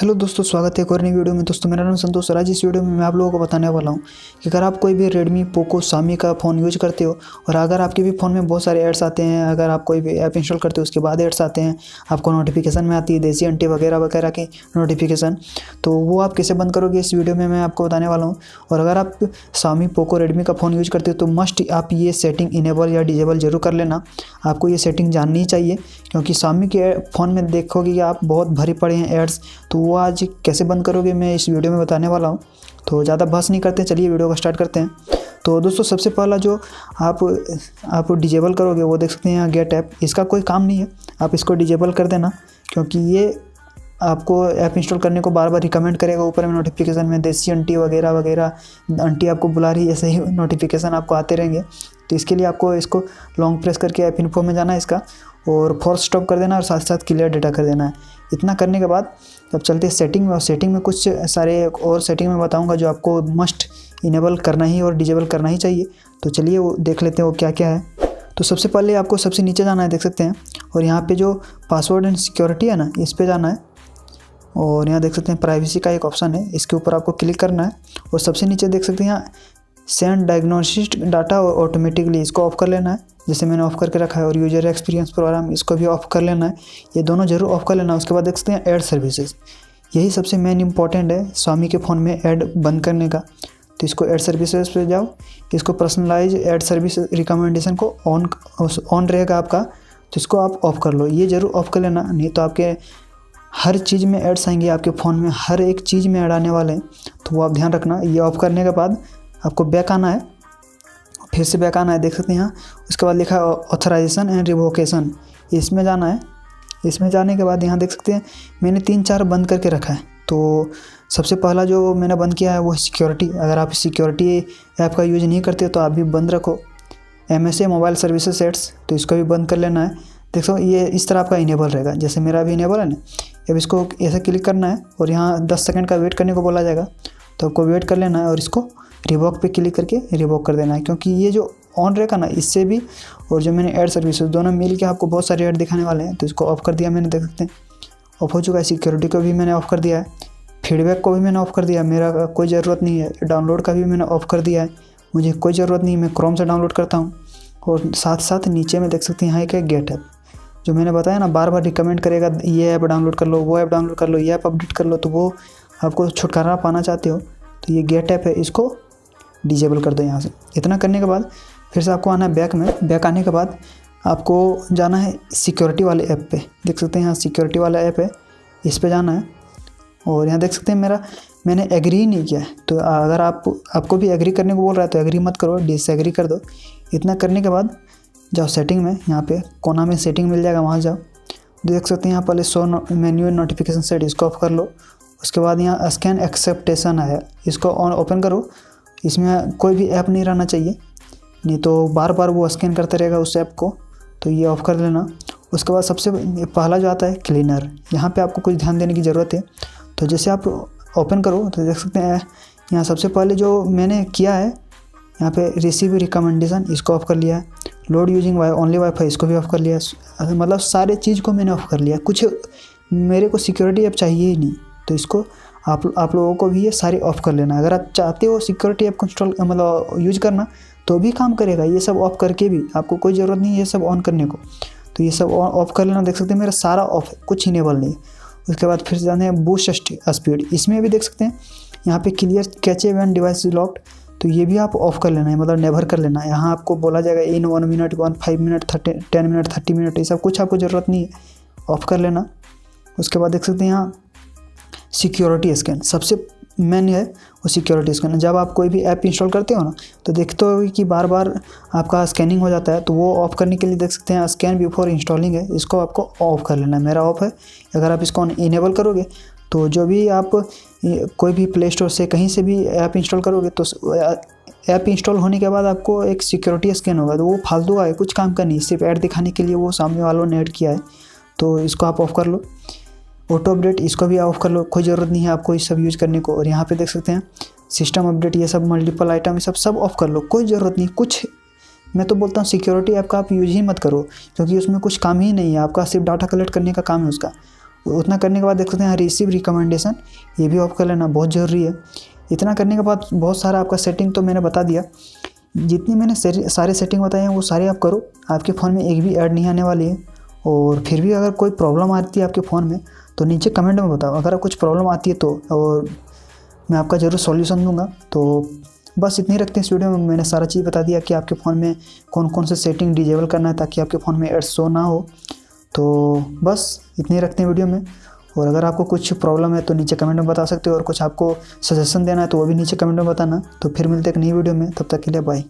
Hello दोस्तों, स्वागत है एक और नई वीडियो में। दोस्तों मेरा नाम संतोष और आज इस वीडियो में मैं आप लोगों को बताने वाला हूं कि अगर आप कोई भी रेडमी, पोको, शामी का फ़ोन यूज करते हो और अगर आपके भी फ़ोन में बहुत सारे ऐड्स आते हैं, अगर आप कोई भी ऐप इंस्टॉल करते हो उसके बाद ऐड्स आते हैं, आपको नोटिफिकेशन में आती है देसी अंटी वगैरह वगैरह की नोटिफिकेशन, तो वो आप कैसे बंद करोगे इस वीडियो में मैं आपको बताने वाला हूँ। और अगर आप शामी, पोको, रेडमी का फ़ोन यूज करते हो तो मस्ट आप ये सेटिंग इनेबल या डिजेबल जरूर कर लेना। आपको ये सेटिंग जाननी ही चाहिए क्योंकि शामी के फ़ोन में देखोगे कि आप बहुत भरी पड़े हैं एड्स, तो वो आज कैसे बंद करोगे मैं इस वीडियो में बताने वाला हूँ। तो ज़्यादा बहस नहीं करते, चलिए वीडियो को स्टार्ट करते हैं। तो दोस्तों सबसे पहला जो आप डिजेबल करोगे वो देख सकते हैं यहाँ गेट ऐप, इसका कोई काम नहीं है, आप इसको डिजेबल कर देना क्योंकि ये आपको ऐप इंस्टॉल करने को बार बार रिकमेंड करेगा। ऊपर में नोटिफिकेशन में देसी आंटी वगैरह वगैरह आंटी आपको बुला रही है, ऐसे ही नोटिफिकेशन आपको आते रहेंगे। तो इसके लिए आपको इसको लॉन्ग प्रेस करके ऐप इन्फो में जाना है इसका और फोर्स स्टॉप कर देना और साथ साथ क्लियर डेटा कर देना है। इतना करने के बाद जब चलते हैं सेटिंग में, और सेटिंग में कुछ सारे और सेटिंग में बताऊंगा जो आपको मस्ट इनेबल करना ही और डिजेबल करना ही चाहिए। तो चलिए वो देख लेते हैं वो क्या क्या है। तो सबसे पहले आपको सबसे नीचे जाना है, देख सकते हैं, और यहाँ पे जो पासवर्ड एंड सिक्योरिटी है ना, इस पे जाना है और यहाँ देख सकते हैं प्राइवेसी का एक ऑप्शन है, इसके ऊपर आपको क्लिक करना है और सबसे नीचे देख सकते हैं यहाँ सेंड डायग्नोस्टिक डाटा ऑटोमेटिकली, इसको ऑफ कर लेना है जैसे मैंने ऑफ करके रखा है। और यूजर एक्सपीरियंस प्रोग्राम, इसको भी ऑफ कर लेना है, ये दोनों जरूर ऑफ कर लेना है। उसके बाद देख सकते हैं ऐड सर्विसेज, यही सबसे मेन इंपॉर्टेंट है स्वामी के फ़ोन में ऐड बंद करने का। तो इसको ऐड सर्विसेज पे जाओ, इसको पर्सनलाइज ऐड सर्विस रिकमेंडेशन को ऑन रहेगा आपका, तो इसको आप ऑफ कर लो, ये जरूर ऑफ कर लेना, नहीं तो आपके हर चीज़ में ऐड्स आएंगे, आपके फ़ोन में हर एक चीज़ में ऐड आने वाले हैं, तो वो आप ध्यान रखना। ये ऑफ करने के बाद आपको बैक आना है, फिर से बैक आना है, देख सकते हैं यहाँ। उसके बाद लिखा है ऑथराइजेशन एंड रिवोकेशन, इसमें जाना है। इसमें जाने के बाद यहाँ देख सकते हैं मैंने 3-4 बंद करके रखा है। तो सबसे पहला जो मैंने बंद किया है वो सिक्योरिटी। अगर आप सिक्योरिटी ऐप का यूज़ नहीं करते तो आप भी बंद रखो। MSA मोबाइल सर्विसेज सेट्स, तो इसको भी बंद कर लेना है। देख सो ये इस तरह आपका इनेबल रहेगा, जैसे मेरा भी इनेबल है ना। अब इसको ऐसे क्लिक करना है और यहाँ 10 सेकंड का वेट करने को बोला जाएगा, तो आपको वेट कर लेना है और इसको रिवॉक पे क्लिक करके रिवॉक कर देना है, क्योंकि ये जो ऑन रहेगा ना, इससे भी और जो मैंने ऐड सर्विसेज दोनों मिल के आपको बहुत सारे ऐड दिखाने वाले हैं। तो इसको ऑफ कर दिया मैंने, देख सकते हैं ऑफ हो चुका है। सिक्योरिटी को भी मैंने ऑफ कर दिया है, फीडबैक को भी मैंने ऑफ कर दिया, मेरा कोई ज़रूरत नहीं है। डाउनलोड का भी मैंने ऑफ कर दिया है, मुझे कोई ज़रूरत नहीं है, मैं क्रोम से डाउनलोड करता हूँ। और साथ साथ नीचे में देख सकते हैं यहाँ एक है गेट ऐप, जो मैंने बताया ना बार बार रिकमेंड करेगा, ये ऐप डाउनलोड कर लो, वो ऐप डाउनलोड कर लो, ये ऐप अपडेट कर लो, तो वो आपको छुटकारा पाना चाहते हो तो ये गेट ऐप है, इसको डिजेबल कर दो यहाँ से। इतना करने के बाद फिर से आपको आना है बैक में। बैक आने के बाद आपको जाना है सिक्योरिटी वाले ऐप पे, देख सकते हैं यहाँ सिक्योरिटी वाला ऐप है, इस पे जाना है। और यहाँ देख सकते हैं मैंने एग्री नहीं किया है, तो अगर आपको भी एग्री करने को बोल रहा है तो एग्री मत करो, डिसएग्री कर दो। इतना करने के बाद जाओ सेटिंग में, यहाँ पे कोना में सेटिंग मिल जाएगा, वहाँ जाओ। देख सकते हैं यहाँ पहले शो MIUI नोटिफिकेशन सेट, इसको ऑफ कर लो। उसके बाद यहाँ स्कैन एक्सेप्टेशन है, इसको ऑन ओपन करो। इसमें कोई भी ऐप नहीं रहना चाहिए, नहीं तो बार बार वो स्कैन करते रहेगा उस ऐप को, तो ये ऑफ़ कर लेना। उसके बाद सबसे पहला जो आता है क्लीनर, यहाँ पे आपको कुछ ध्यान देने की ज़रूरत है। तो जैसे आप ओपन करो तो देख सकते हैं यहाँ सबसे पहले जो मैंने किया है यहाँ पे रिसीव रिकमेंडेशन, इसको ऑफ़ कर लिया है। लोड यूजिंग ओनली वाईफाई, इसको भी ऑफ़ कर लिया है। मतलब सारे चीज़ को मैंने ऑफ़ कर लिया, कुछ मेरे को सिक्योरिटी ऐप चाहिए ही नहीं, तो इसको आप लोगों को भी ये सारे ऑफ़ कर लेना। अगर आप चाहते हो सिक्योरिटी ऐप को इंस्टॉल मतलब यूज करना तो भी काम करेगा, ये सब ऑफ़ करके भी आपको कोई ज़रूरत नहीं है ये सब ऑन करने को, तो ये सब ऑफ़ कर लेना। देख सकते हैं मेरा सारा ऑफ है, कुछ इनेबल नहीं है। उसके बाद फिर जाने हैं बूस्ट स्पीड, इसमें भी देख सकते हैं यहाँ पे clear cache when device is locked, तो ये भी आप ऑफ़ कर लेना है, मतलब नेवर कर लेना है। यहाँ आपको बोला जाएगा इन 1 मिनट, 5 मिनट, 10 मिनट, 30 मिनट, ये सब कुछ आपको ज़रूरत नहीं है, ऑफ़ कर लेना। उसके बाद देख सकते हैं यहाँ सिक्योरिटी स्कैन, सबसे मेन है वो सिक्योरिटी स्कैन। जब आप कोई भी ऐप इंस्टॉल करते हो ना तो देखते हो कि बार बार आपका स्कैनिंग हो जाता है, तो वो ऑफ़ करने के लिए देख सकते हैं स्कैन बिफोर इंस्टॉलिंग है, इसको आपको ऑफ़ कर लेना है। मेरा ऑफ़ है, अगर आप इसको इनेबल करोगे तो जो भी आप कोई भी प्ले स्टोर से कहीं से भी ऐप इंस्टॉल करोगे तो ऐप इंस्टॉल होने के बाद आपको एक सिक्योरिटी स्कैन होगा, तो वो फालतू का है, कुछ काम का नहीं, सिर्फ ऐड दिखाने के लिए वो सामने वालों ने ऐड किया है, तो इसको आप ऑफ़ कर लो। ऑटो अपडेट, इसको भी ऑफ़ कर लो, कोई ज़रूरत नहीं है आपको ये सब यूज़ करने को। और यहाँ पे देख सकते हैं सिस्टम अपडेट, ये सब मल्टीपल आइटम, ये सब ऑफ़ कर लो, कोई ज़रूरत नहीं। कुछ मैं तो बोलता हूँ सिक्योरिटी ऐप का आप यूज़ ही मत करो, क्योंकि उसमें कुछ काम ही नहीं है, आपका सिर्फ डाटा कलेक्ट करने का काम है उसका। उतना करने के बाद देख सकते हैं रिसीव रिकमेंडेशन, ये भी ऑफ कर लेना बहुत ज़रूरी है। इतना करने के बाद बहुत सारा आपका सेटिंग तो मैंने बता दिया, जितनी मैंने सारे सेटिंग बताए हैं वो सारे आप करो, आपके फ़ोन में एक भी ऐड नहीं आने वाली है। और फिर भी अगर कोई प्रॉब्लम आती है आपके फ़ोन में तो नीचे कमेंट में बताओ, अगर कुछ प्रॉब्लम आती है तो, और मैं आपका ज़रूर सॉल्यूशन दूंगा। तो बस इतनी रखते हैं इस वीडियो में, मैंने सारा चीज़ बता दिया कि आपके फ़ोन में कौन कौन से सेटिंग डिजेबल करना है ताकि आपके फ़ोन में एड्स शो ना हो। तो बस इतनी रखते हैं वीडियो में, और अगर आपको कुछ प्रॉब्लम है तो नीचे कमेंट में बता सकते हो, और कुछ आपको सजेशन देना है तो वो भी नीचे कमेंट में बताना। तो फिर मिलते हैं एक नई वीडियो में, तब तक के लिए बाय।